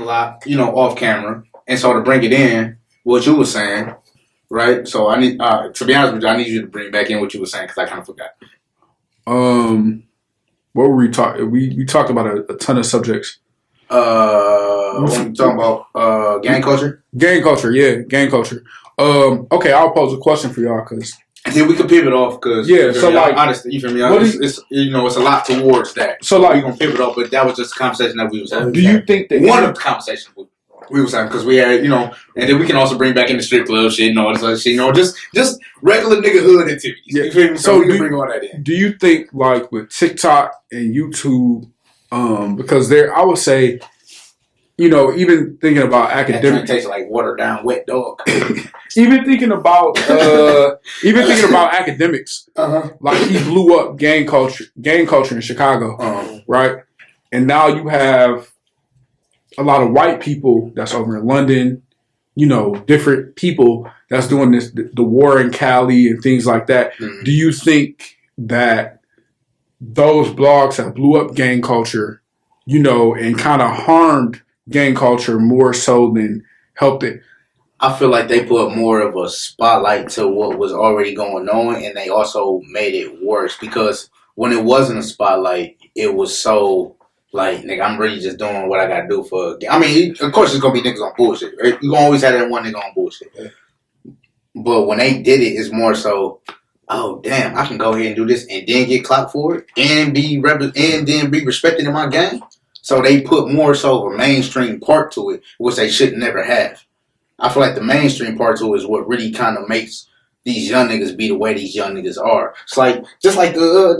lot, off camera. And so to bring it in, what you were saying, right? So I need, to be honest with you, I need you to bring back in what you were saying because I kind of forgot. What were we talking? We talked about a ton of subjects. When we talking about gang culture? Gang culture, yeah, gang culture. Okay, I'll pose a question for y'all because. Then we can pivot off because honestly, you feel me? It's a lot towards that. So like, we gonna pivot off, but that was just a conversation that we was having. Do you think that one of the conversations we was having because we had and then we can also bring back in the strip club shit and all this other shit, just regular nigga hood activities. Yeah. You feel me? So we can bring all that in. Do you think like with TikTok and YouTube, because I would say. Even thinking about academics, tastes like watered down wet dog. even thinking about academics, like he blew up gang culture in Chicago, right? And now you have a lot of white people that's over in London, different people that's doing this, the war in Cali and things like that. Mm-hmm. Do you think that those blogs have blew up gang culture, and kind of harmed gang culture more so than helped it? I feel like they put more of a spotlight to what was already going on, and they also made it worse because when it wasn't a spotlight, it was so like, nigga, I'm really just doing what I gotta do for. I mean, of course, it's gonna be niggas on bullshit, right? You gonna always have that one nigga on bullshit. Yeah. But when they did it, it's more so, oh damn, I can go ahead and do this and then get clout for it and then be respected in my gang. So they put more so of a mainstream part to it, which they should never have. I feel like the mainstream part to it is what really kind of makes these young niggas be the way these young niggas are. It's like, just like the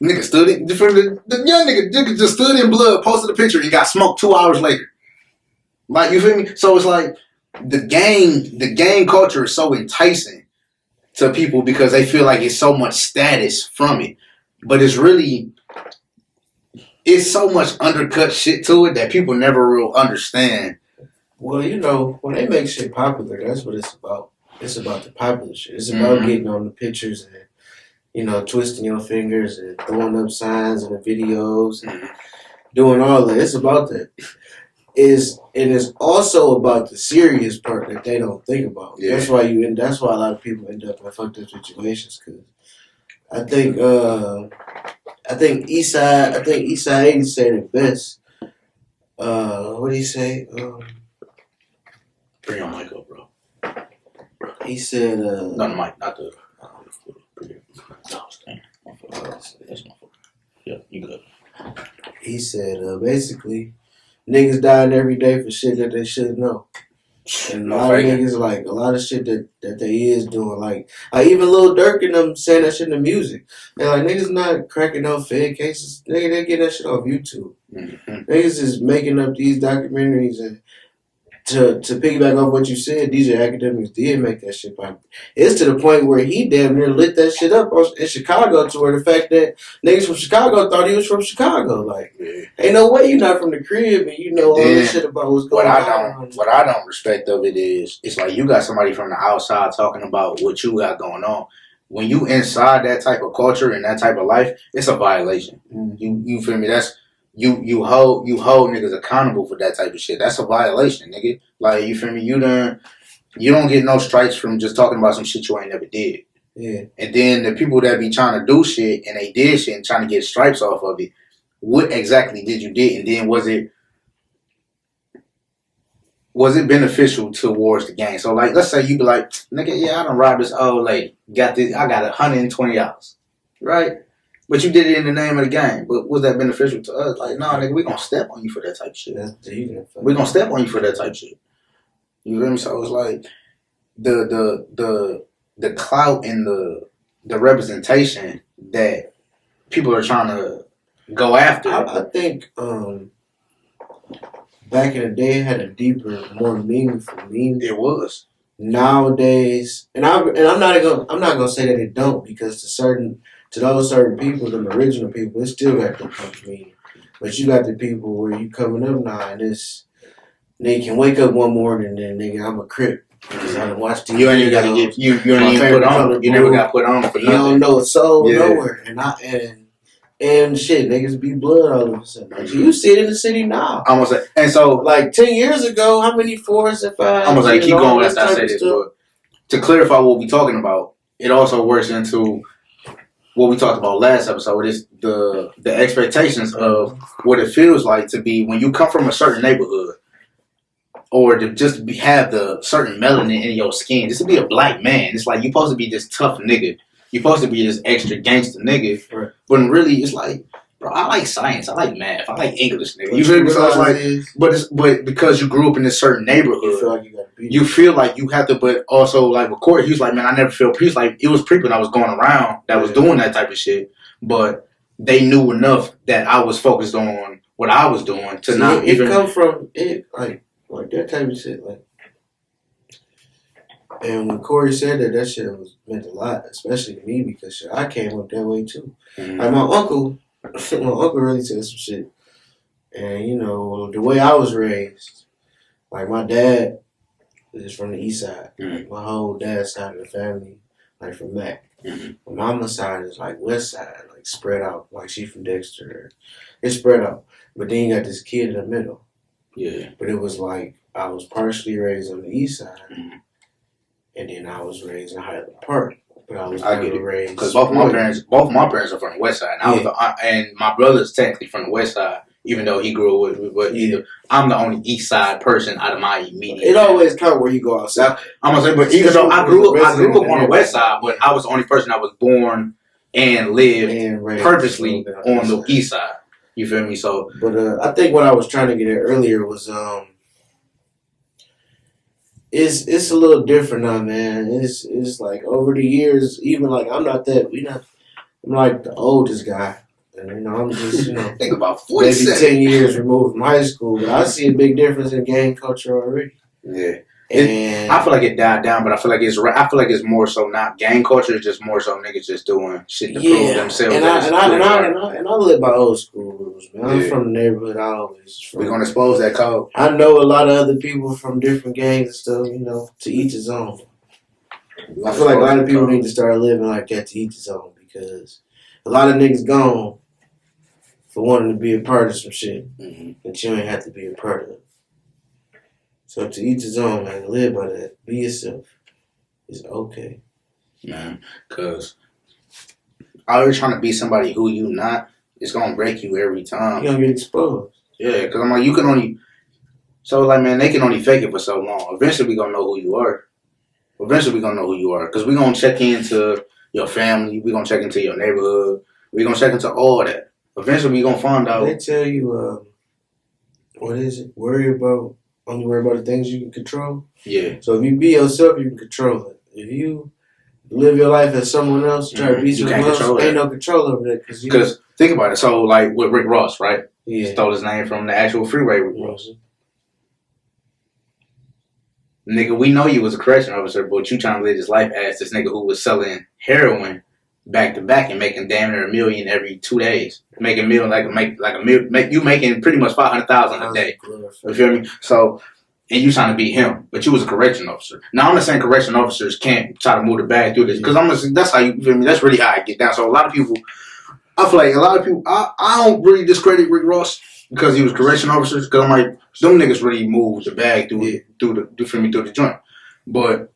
nigga stood in, the young nigga just stood in blood, posted a picture, and got smoked 2 hours later. Like, you feel me? So it's like, the gang culture is so enticing to people because they feel like it's so much status from it. But it's really... It's so much undercut shit to it that people never will understand. Well, when they make shit popular, that's what it's about. It's about the popular shit. It's about getting on the pictures and, twisting your fingers and throwing up signs in the videos and doing all that. It's about that. And it's also about the serious part that they don't think about. Yeah. That's why a lot of people end up in fucked up situations because I think Eastside 80 said it best. What did he say? Bring your mic up, bro. He said not the mic, not the that's my fault. Yeah, you good. He said basically niggas dying every day for shit that they should know. And a lot of niggas, like, a lot of shit that they is doing, like even Lil Durk and them saying that shit in the music. They're like, niggas not cracking no fed cases. Nigga, they get that shit off YouTube. Mm-hmm. Niggas is making up these documentaries and to piggyback off what you said, DJ Academics did make that shit popular. It's to the point where he damn near lit that shit up in Chicago to where the fact that niggas from Chicago thought he was from Chicago. Like, ain't no way you're not from the crib and all this shit about what's going on. What I don't respect of it is, it's like you got somebody from the outside talking about what you got going on. When you inside that type of culture and that type of life, it's a violation. Mm-hmm. You feel me? That's You hold niggas accountable for that type of shit. That's a violation, nigga. Like, you feel me? You don't get no stripes from just talking about some shit you ain't never did. Yeah. And then the people that be trying to do shit and they did shit and trying to get stripes off of it, what exactly did you did? And then was it beneficial towards the gang? So like, let's say you be like, nigga, yeah, I done robbed this old lady. I got $120. Right? But you did it in the name of the game. But was that beneficial to us? Like, nah, nigga, we gonna step on you for that type of shit. We gonna step on you for that type of shit. You feel me? So it's like the clout and the representation that people are trying to go after. I think back in the day it had a deeper, more meaningful meaning. It was. Nowadays, and I'm not gonna say that it don't, because to those certain people, the original people, it still got the punch meaning. But you got the people where you coming up now and they can wake up one morning and nigga, I'm a Crip. Because I done watched You ain't even got to get you ain't even put on. You never got put on for nothing. You don't know a soul nowhere. And And shit, niggas be blood all of a sudden. Like, you see it in the city now. Almost like, and so like 10 years ago, how many 4s and 5s? Almost like keep going after I say this, but to clarify what we're talking about, it also works into what we talked about last episode. Is the expectations of what it feels like to be when you come from a certain neighborhood, or to just have the certain melanin in your skin. Just to be a black man, it's like you're supposed to be this tough nigga. You're supposed to be this extra gangster nigga, right. But really, it's like, bro, I like science, I like math, I like English, nigga. You feel me? So it's like, but because you grew up in this certain neighborhood, you feel like you have to. But also, like with Corey, he was like, man, I never felt peace. Like it was people that was going around that was doing that type of shit, but they knew enough that I was focused on what I was doing to not even come from it, like that type of shit, like. And when Corey said that shit was meant a lot, especially to me, because shit, I came up that way too. Mm-hmm. Like my uncle really said some shit. And you know, the way I was raised, like my dad is from the east side. Mm-hmm. Like my whole dad's side of the family, like from Mac. Mm-hmm. My mama's side is like west side, like spread out. Like she from Dexter. It's spread out. But then you got this kid in the middle. Yeah. But it was like I was partially raised on the east side. Mm-hmm. And then I was raised in Highland Park, but I was never raised because both my parents are from the west side. And, and my brother's technically from the west side, even though he grew up with me. But I'm the only east side person out of my immediate. It always counts where you go outside. I'm gonna say, but even though I grew up on the west side, but I was the only person that was born and lived purposely on the east side. You feel me? So, but I think what I was trying to get at earlier was It's a little different now, man. It's like over the years, even like I'm like the oldest guy. And I'm just, think about 47. Maybe 10 years removed from high school, but I see a big difference in gang culture already. Yeah. And I feel like it died down, but I feel like it's more so not gang culture. It's just more so niggas just doing shit to prove themselves. And I live by old school rules, man. I'm from the neighborhood. We're gonna expose that code. I know a lot of other people from different gangs and stuff. To each his own. I feel like a lot of people need to start living like that, to each his own, because a lot of niggas gone for wanting to be a part of some shit that you ain't have to be a part of. So to each his own, man. Live by that. Be yourself. It's okay. Man, because always trying to be somebody who you not, it's going to break you every time. You're going to get exposed. Yeah, because I'm like, you can only... So, like, man, they can only fake it for so long. Eventually, we're going to know who you are. Because we're going to check into your family. We're going to check into your neighborhood. We're going to check into all that. Eventually, we're going to find out... They tell you, what is it? Only worry about the things you can control. Yeah. So if you be yourself, you can control it. If you live your life as someone else, try to be someone else, ain't no control over that. Because think about it. So like with Rick Ross, right? Yeah. He stole his name from the actual freeway Rick Ross. Nigga, we know you was a correction officer, but you trying to live this life as this nigga who was selling heroin back to back and making damn near $1 million every 2 days. Making $1 million you making pretty much $500,000 a day. You feel me? So, and you trying to beat him, but you was a correction officer. Now I'm not saying correction officers can't try to move the bag through this, because that's how you feel me. That's really how I get down. So a lot of people, I feel like I don't really discredit Rick Ross because he was correction officers, because I'm like, them niggas really moved the bag through the joint. But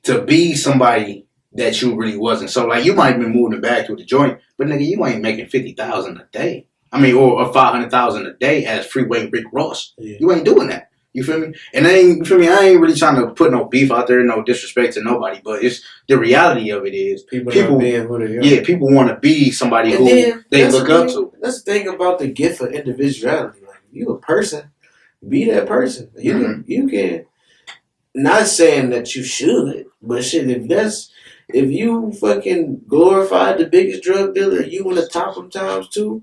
to be somebody that you really wasn't. So, like, you might have been moving the bag through the joint, but, nigga, you ain't making $50,000 a day. I mean, or $500,000 a day as freeway Rick Ross. Yeah. You ain't doing that. You feel me? And I ain't really trying to put no beef out there, no disrespect to nobody, but it's the reality of it is people being who they are. Yeah, people want to be somebody who they look up to. That's the thing about the gift of individuality. Like, you a person, be that person. You can, not saying that you should, but shit, if you fucking glorified the biggest drug dealer, you want to top them times two,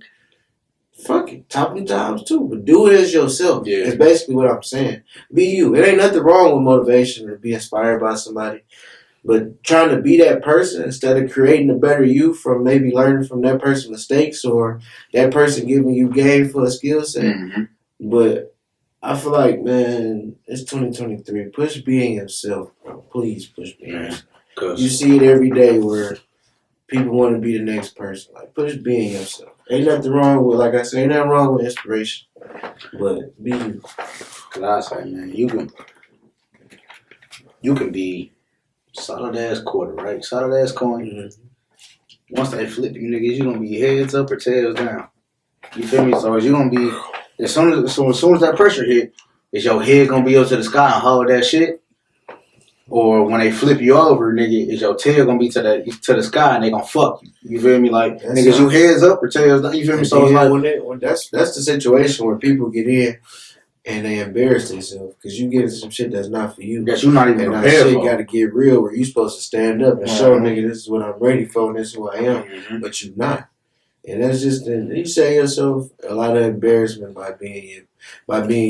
fuck it, top them times two. But do it as yourself. Yeah. It's basically what I'm saying. Be you. It ain't nothing wrong with motivation or be inspired by somebody. But trying to be that person instead of creating a better you from maybe learning from that person's mistakes or that person giving you game for a skill set. Mm-hmm. But I feel like, man, it's 2023. Push being yourself, bro. Please push being yourself. You see it every day where people want to be the next person. Like, just being yourself. Ain't nothing wrong with, like I said, ain't nothing wrong with inspiration. But be you. Cause I say, man, you can be solid ass quarter, right? Solid ass coin. Mm-hmm. Once they flip you niggas, you gonna be heads up or tails down. You feel me? So you gonna be as soon as that pressure hit, is your head gonna be up to the sky and hold that shit? Or when they flip you over, nigga, is your tail gonna be to the sky and they gonna fuck you? You feel me? Like that's niggas, you heads up or tails down? You feel me? So it's like when that's the situation where people get in and they embarrass themselves because you get into some shit that's not for you. That you not even and prepared that shit for. Got to get real where you supposed to stand up and show nigga this is what I'm ready for and this is who I am, but you not. And that's just you save yourself a lot of embarrassment by being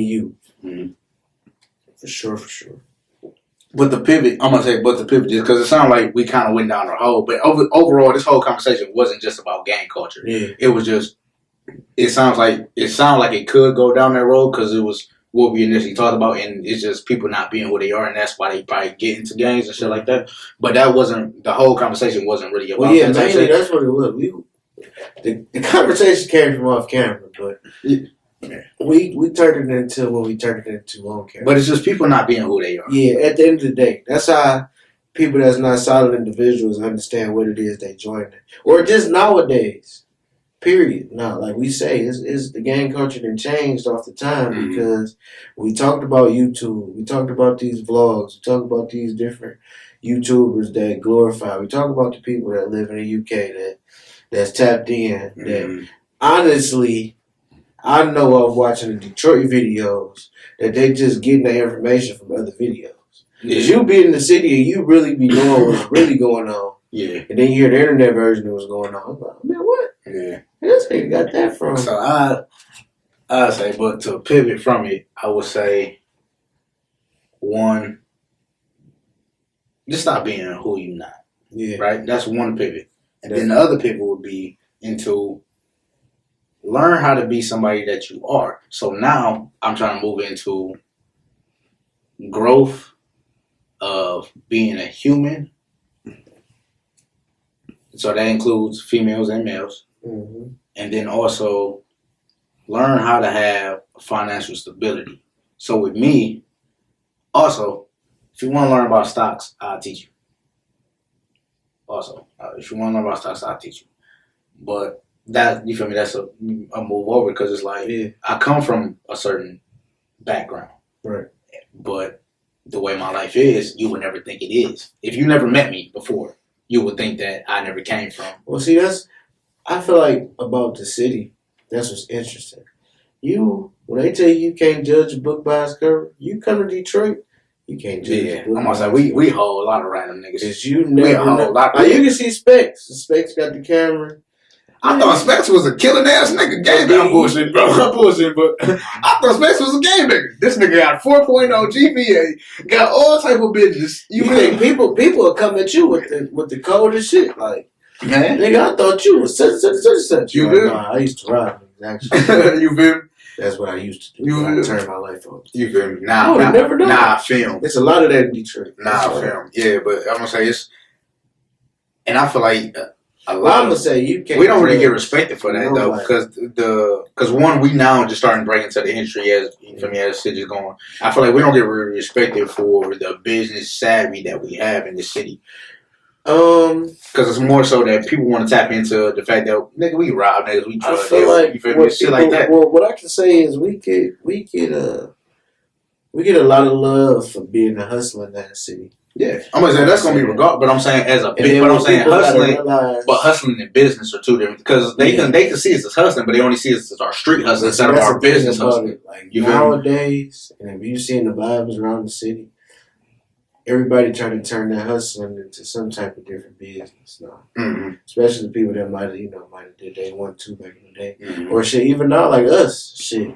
you. Mm-hmm. For sure. But the pivot, I'm gonna say, just because it sounded like we kind of went down the hole. But overall, this whole conversation wasn't just about gang culture. Yeah. It was just. It sounded like it could go down that road because it was what we initially talked about, and it's just people not being who they are, and that's why they probably get into gangs and shit like that. But that wasn't the whole conversation. Wasn't really about. Well, yeah, mainly that's what it was. The conversation came from off camera, but. Yeah. We turned it into what we turned it into on camera. But it's just people not being who they are. Yeah, at the end of the day. That's how people that's not solid individuals understand what it is they join. Or just nowadays. Period. Now, like we say, it's the gang culture that changed off the time because we talked about YouTube. We talked about these vlogs. We talked about these different YouTubers that glorify. We talk about the people that live in the UK that's tapped in. That honestly... I know of watching the Detroit videos that they just getting their information from other videos. Because you be in the city and you really be knowing what's really going on. Yeah. And then you hear the internet version of what's going on. I'm like, man, what? Yeah. This nigga got that from. So I say, but to pivot from it, I would say, one, just stop being who you not. Yeah. Right? That's one pivot. And then the other pivot would be into learn how to be somebody that you are. So now I'm trying to move into growth of being a human. So that includes females and males. Mm-hmm. And then also learn how to have financial stability. So with me, also, if you want to learn about stocks, I'll teach you. Also, if you want to learn about stocks, I'll teach you. But that, you feel me, that's a move over because it's like, I come from a certain background. Right. But the way my life is, you would never think it is. If you never met me before, you would think that I never came from. Well, see, I feel like about the city, that's what's interesting. When they tell you can't judge a book by its cover, you come to Detroit, you can't judge a book. I'm gonna say we hold a lot of random niggas. Because you never know. You can see Specs. Specs got the camera. I thought Specs was a killing ass nigga. I'm bullshit, bro. I'm bullshit, but I thought Specs was a game nigga. This nigga got 4.0 GPA, got all type of business. You think people will come at you with the coldest shit, like, man, nigga, I thought you was such. You feel? Nah, I used to ride niggas, actually. You feel? That's what I used to do. I turned my life on. You feel me? Nah, film. It's a lot of that in Detroit. Film. Yeah, but I'm gonna say it's, and I feel like. I'm gonna say you can't. We don't really get respected for that though, because one, we now just starting to break into the industry as shit is going. I feel like we don't get really respected for the business savvy that we have in the city. Because it's more so that people want to tap into the fact that nigga, we rob niggas, we drug niggas, you feel me, shit like that. Well, what I can say is we get a lot of love for being a hustler in that city. Yeah, I'm gonna say that's gonna be regard, but I'm saying as a bit, but I'm saying hustling and business are two different because they can see us as hustling, but they only see us as our street hustling instead of our business hustling. Like nowadays, and if you seeing the vibes around the city, everybody trying to turn that hustling into some type of different business now. Especially the people that might have did they 1-2 back in the day, or shit. Even now, like us, shit.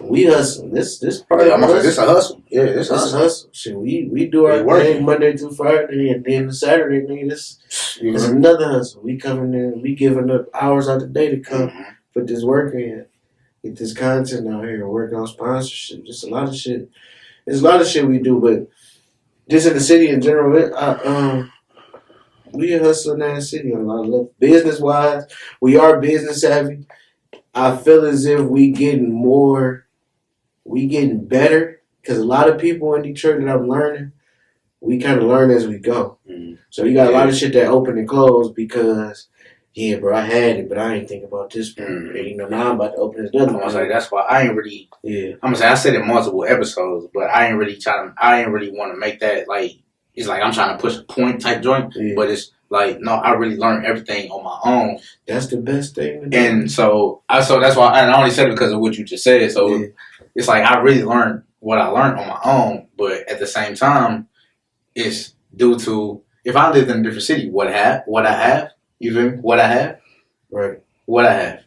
We hustle. This part of us. This a hustle. Yeah, this a hustle. Shit, we do our thing Monday through Friday, and then Saturday, nigga, this is another hustle. We coming in, we giving up hours out the day to come put this work in, get this content out here, work on sponsorship. Just a lot of shit. There's a lot of shit we do, but just in the city in general, We a hustling ass city on a lot of levels. Business wise, we are business savvy. I feel as if we getting better because a lot of people in Detroit that I'm learning, we kind of learn as we go. So you got a lot of shit that open and close because, yeah, bro, I had it, but I ain't think about this. And, now I'm about to open this other one. I was like, that's why I ain't really. Yeah. I'm gonna say I said it in multiple episodes, but I ain't really want to make that like. It's like I'm trying to push a point type joint, but it's like no, I really learned everything on my own. That's the best thing. And so that's why, and I only said it because of what you just said. So it's like I really learned what I learned on my own, but at the same time, it's due to if I lived in a different city, what I have, you feel me? What I have, right? What I have.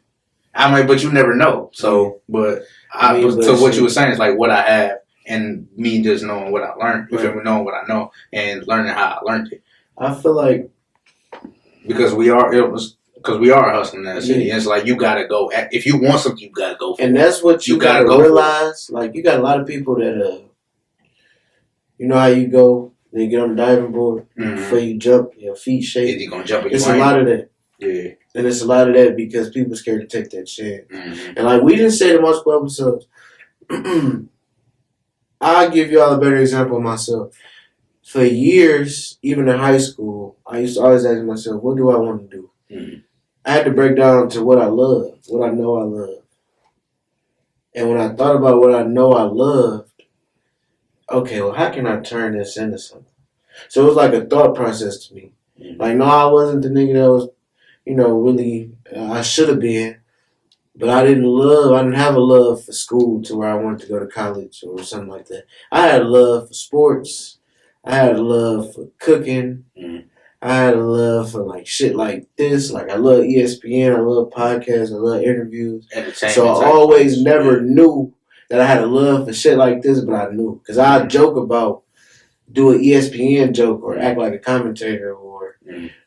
I mean, but you never know. So, but what you were saying is like what I have. And me just knowing what I learned, knowing what I know, and learning how I learned it. I feel like because we are hustling in that city. And it's like you gotta go. If you want something, you gotta go for it. And that's what you gotta realize. Like you got a lot of people that you know how you go, they get on the diving board before you jump, your feet shake. You're gonna jump. It's a lot of that. Yeah. And it's a lot of that because people scared to take that chance. And like we didn't say the multiple episodes. I'll give y'all a better example of myself. For years, even in high school, I used to always ask myself, what do I want to do? I had to break down to what I love, what I know I love. And when I thought about what I know I loved, okay, well, how can I turn this into something? So it was like a thought process to me. Like, no, I wasn't the nigga that was, really, I should have been. But I didn't have a love for school to where I wanted to go to college or something like that. I had a love for sports. I had a love for cooking. I had a love for like shit like this. Like I love ESPN. I love podcasts. I love interviews. So I always never knew that I had a love for shit like this, but I knew. Because I joke about do an ESPN joke or act like a commentator or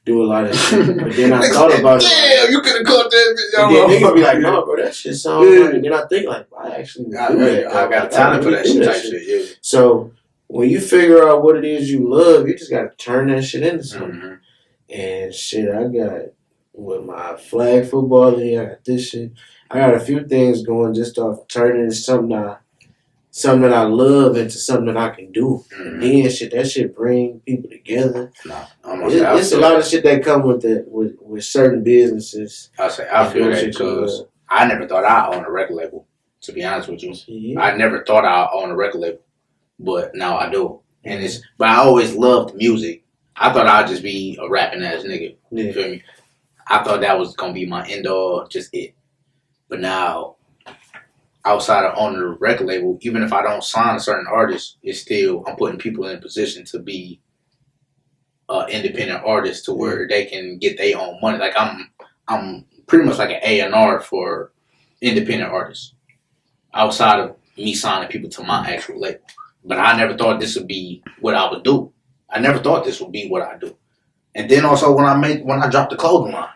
do a lot of shit. But then I thought about it. Damn, you could have caught that. And then niggas be like, no, bro, that shit sounds right. And then I think like, I actually do that. I got talent for that shit type shit. Yeah. So when you figure out what it is you love, you just got to turn that shit into something. And shit, I got with my flag football league, I got this shit. I got a few things going just off turning something that I love into something that I can do. And then that shit bring people together. It's a lot of shit that come with it with certain businesses. I feel that because I never thought I'd own a record label, to be honest with you. Yeah. I never thought I'd own a record label, but now I do. But I always loved music. I thought I'd just be a rapping ass nigga. Yeah. You feel me? I thought that was gonna be my end all, just it. But now, outside of owning a record label, even if I don't sign a certain artist, it's still I'm putting people in a position to be independent artists to where they can get their own money. Like I'm pretty much like an A&R for independent artists outside of me signing people to my actual label. But I never thought this would be what I would do. I never thought this would be what I do. And then also when I dropped the clothing line,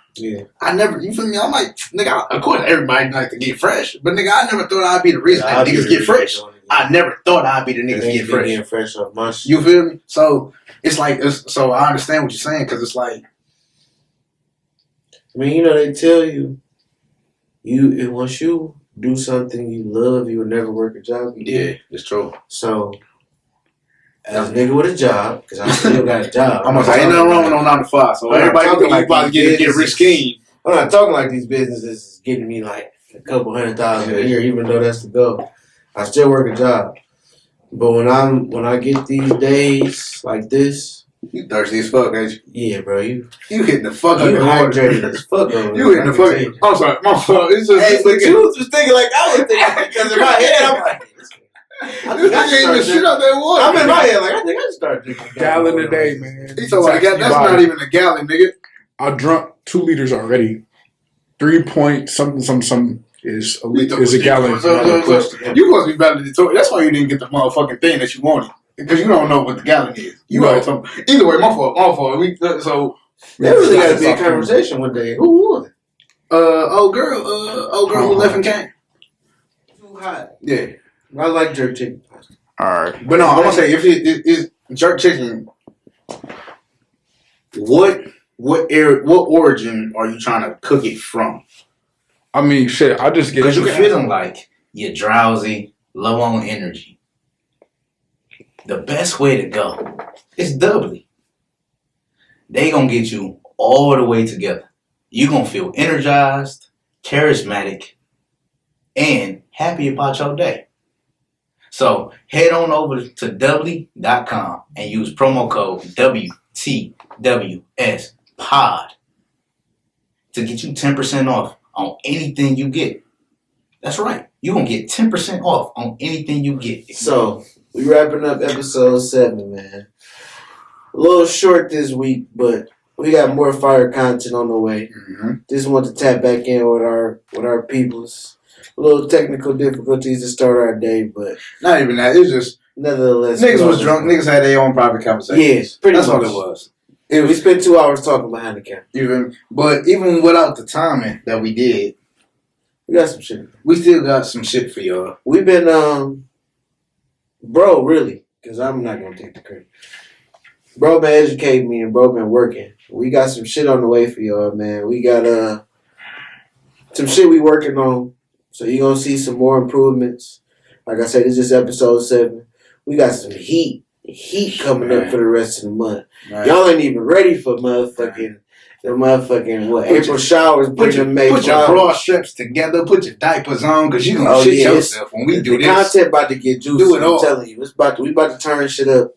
I never, you feel me? I'm like, nigga, of course everybody like to get fresh, but nigga, I never thought I'd be the reason that niggas get fresh. I never thought I'd be the niggas get fresh. Getting fresh off my shit. You feel me? So it's like, so I understand what you're saying because it's like, I mean, they tell you, once you do something you love, you will never work a job again. Yeah, it's true. So. As a nigga with a job, because I still got a job. I'm gonna say, ain't nothing wrong with no 9 to 5. So everybody think like about to get rich scheme. I'm not talking like these businesses is getting me like a couple $100,000 a year, even though that's the goal. I still work a job. But when I get these days like this, you thirsty as fuck, ain't you? Yeah, bro. You hitting the fuck up. You hydrated as fuck over. You hitting the fuck. I'm sorry, my fault. It's just. Hey, but you was thinking like I was thinking because in my head I'm like. I think I ain't even shit out that water. I'm in my head like I think I should start drinking gallon a day, man. He's talking like that's not even a gallon, nigga. I drunk 2 liters already. 3 point something is a gallon. You must be better than Detroit. That's why you didn't get the motherfucking thing that you wanted because you don't know what the gallon is. You know something. Either way, my fault. There really got to be a conversation one day. Who won? Old girl who left and came. Too hot. Yeah. I like jerk chicken. Alright. But no, I'm gonna say if it is jerk chicken, what what origin are you trying to cook it from? I mean, shit, I just get... Because you're feeling like you're drowsy, low on energy. The best way to go is doubly. They gonna get you all the way together. You gonna feel energized, charismatic, and happy about your day. So head on over to doubly.com and use promo code WTWSPod to get you 10% off on anything you get. That's right. You're going to get 10% off on anything you get. So, we wrapping up episode 7, man. A little short this week, but we got more fire content on the way. Mm-hmm. Just want to tap back in with our peoples. A little technical difficulties to start our day, but... Not even that. It was just... Nevertheless... Niggas was drunk. Niggas had their own private conversations. Yes, pretty That's much. what it was. We spent 2 hours talking behind the camera. But even without the timing that we did, we got some shit. We still got some shit for y'all. We've been, bro, really, because I'm not going to take the credit. Bro been educating me and bro been working. We got some shit on the way for y'all, man. We got some shit we working on. So you're going to see some more improvements. Like I said, this is episode 7. We got some heat coming up for the rest of the month. Right. Y'all ain't even ready for April showers. Put your bra strips together. Put your diapers on, because you gonna shit yourself when we do this. The content about to get juicy. I'm telling you, we about to turn shit up.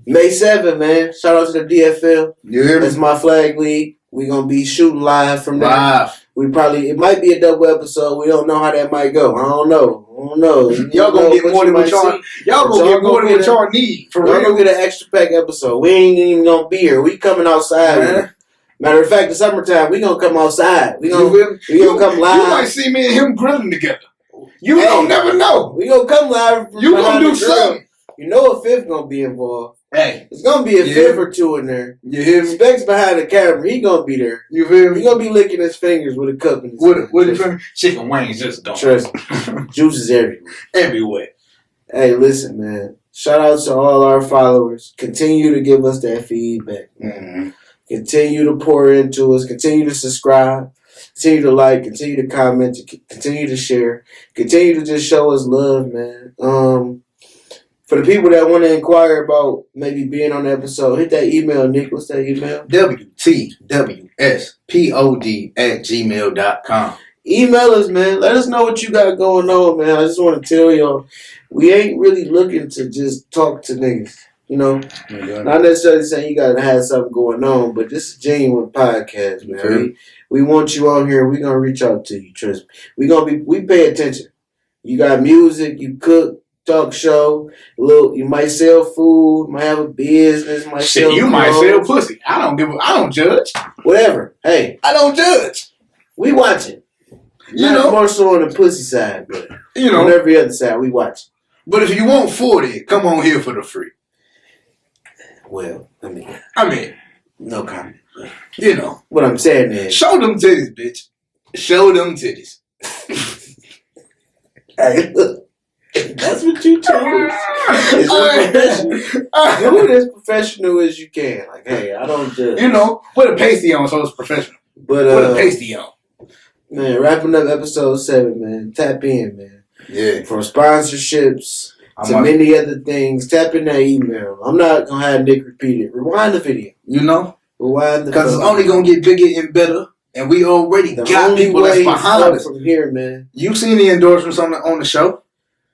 May 7th, man. Shout out to the DFL. You hear me? That's my flag league. We gonna be shooting live from there. It might be a double episode. We don't know how that might go. I don't know. Y'all gonna get more than what y'all need. For real. Y'all gonna get an extra pack episode. We ain't even gonna be here. We coming outside. Man. Matter of fact, the summertime, we gonna come outside. We gonna come live. You might see me and him grilling together. You don't never know. We gonna come live. You gonna do something. You know a fifth gonna be involved. Hey, it's gonna be a fifth or two in there. You hear me? Specs behind the camera. He gonna be there. You feel me? He gonna be licking his fingers with a cup in his hand. With chicken wings just gone. Trust me. Juices everywhere. Everywhere. Hey, listen, man. Shout out to all our followers. Continue to give us that feedback. Mm-hmm. Continue to pour into us. Continue to subscribe. Continue to like. Continue to comment. Continue to share. Continue to just show us love, man. For the people that want to inquire about maybe being on the episode, hit that email, Nick. What's that email? WTWSPod@gmail.com. Email us, man. Let us know what you got going on, man. I just want to tell y'all, we ain't really looking to just talk to niggas. You know? Mm-hmm. Not necessarily saying you got to have something going on, but this is a genuine podcast, man. Mm-hmm. We want you on here. We're going to reach out to you. Trust me. We pay attention. You got music, you cook. Talk show, you might sell food, might have a business, might sell clothes. Might sell pussy. I don't judge. Whatever. Hey, I don't judge. We watching. More so on the pussy side, but on every other side we watch. But if you want 40, come on here for the free. Well, I mean, no comment. What I'm saying is, show them titties, bitch. Show them titties. Hey, look. That's what you chose. Do it as professional as you can. Like, hey, I don't judge. Put a pasty on so it's professional. But put a pasty on. Man, wrapping up episode 7, man. Tap in, man. Yeah. From sponsorships to many other things, tap in that email. I'm not gonna have Nick repeat it. Rewind the video. Rewind the because it's only gonna get bigger and better. And we already got people that's behind us. From here, man. You seen the endorsements on the show?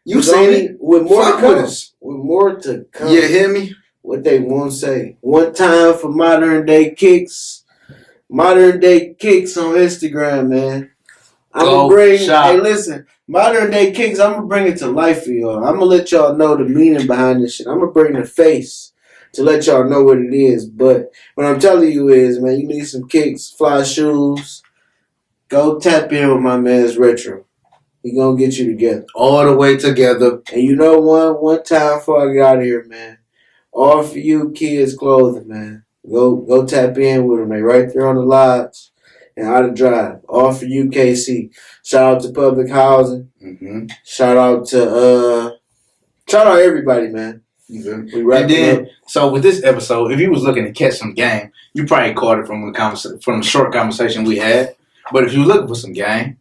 You seen it? With more to come. With more to come. You hear me? What they won't say. One time for modern day kicks. Modern day kicks on Instagram, man. Hey, listen. Modern day kicks, I'm gonna bring it to life for y'all. I'm gonna let y'all know the meaning behind this shit. I'm gonna bring the face to let y'all know what it is. But what I'm telling you is, man, you need some kicks, fly shoes. Go tap in with my man's Retro. He gonna get you together. All the way together. And you know one time before I get out of here, man. All for you kids clothing, man. Go tap in with them. They right there on the lodge and out of drive. All for you, KC. Shout out to public housing. Mm-hmm. Shout out everybody, man. We wrap And then, so with this episode, if you was looking to catch some game, you probably caught it from the short conversation we had. But if you're looking for some game,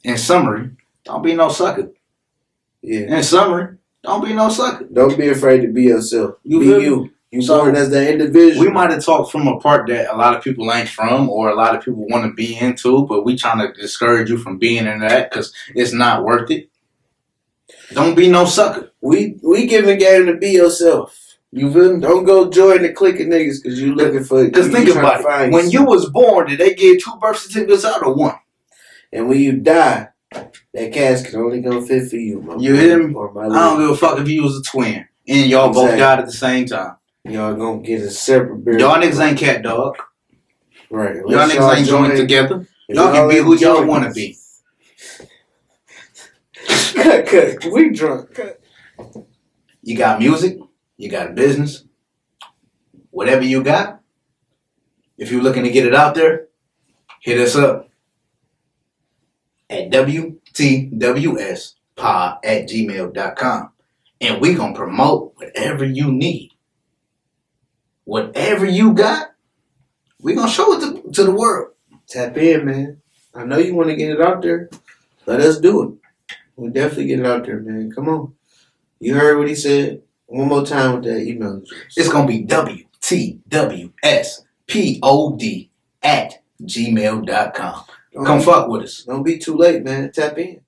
in summary, don't be no sucker. Yeah. In summary, don't be no sucker. Don't be afraid to be yourself. Be you. You So, born as the individual. We might have talked from a part that a lot of people ain't from, or a lot of people want to be into, but we trying to discourage you from being in that because it's not worth it. Don't be no sucker. We giving game to be yourself. You feel me? Don't go join the clique of niggas because you looking for. Because think about it. When you was born, did they give 2 birth certificates out or 1? And when you die, that casket only gonna fit for you. You hear me? I don't give a fuck if you was a twin and y'all both died at the same time. Y'all gonna get a separate burial. Y'all niggas ain't cat dog. Right. Y'all niggas ain't joined together. Y'all can be who y'all want to be. Cut. We drunk. Cut. You got music. You got a business. Whatever you got, if you're looking to get it out there, hit us up at WTWSPod@gmail.com. And we gonna promote whatever you need. Whatever you got, we gonna show it to the world. Tap in, man. I know you want to get it out there. Let us do it. We'll definitely get it out there, man. Come on. You heard what he said. One more time with that email address. It's gonna be WTWSPod@gmail.com. Come fuck with us. Don't be too late, man. Tap in.